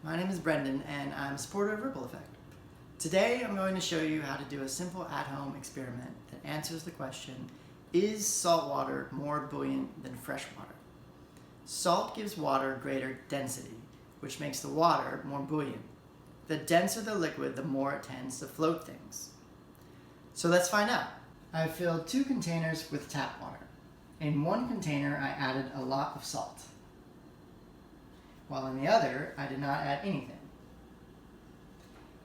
My name is Brendan and I'm a supporter of Ripple Effect. Today I'm going to show you how to do a simple at-home experiment that answers the question, is salt water more buoyant than fresh water? Salt gives water greater density, which makes the water more buoyant. The denser the liquid, the more it tends to float things. So let's find out. I've filled 2 containers with tap water. In one container I added a lot of salt, while in the other, I did not add anything.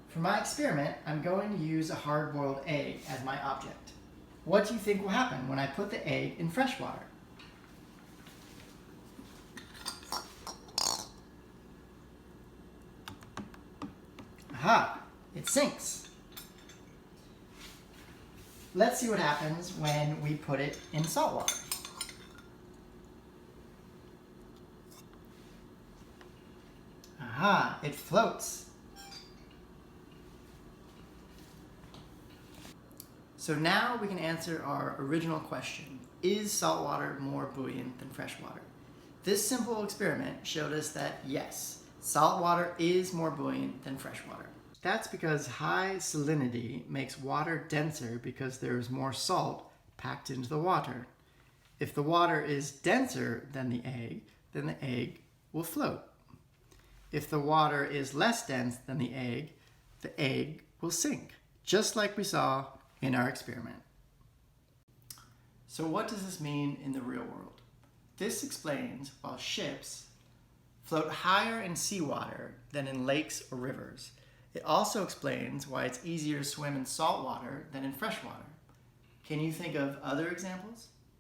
For my experiment, I'm going to use a hard-boiled egg as my object. What do you think will happen when I put the egg in fresh water? Aha! It sinks. Let's see what happens when we put it in salt water. Aha, it floats. So now we can answer our original question, is salt water more buoyant than fresh water? This simple experiment showed us that yes, salt water is more buoyant than fresh water. That's because high salinity makes water denser because there is more salt packed into the water. If the water is denser than the egg will float. If the water is less dense than the egg will sink, just like we saw in our experiment. So what does this mean in the real world? This explains why ships float higher in seawater than in lakes or rivers. It also explains why it's easier to swim in salt water than in fresh water. Can you think of other examples?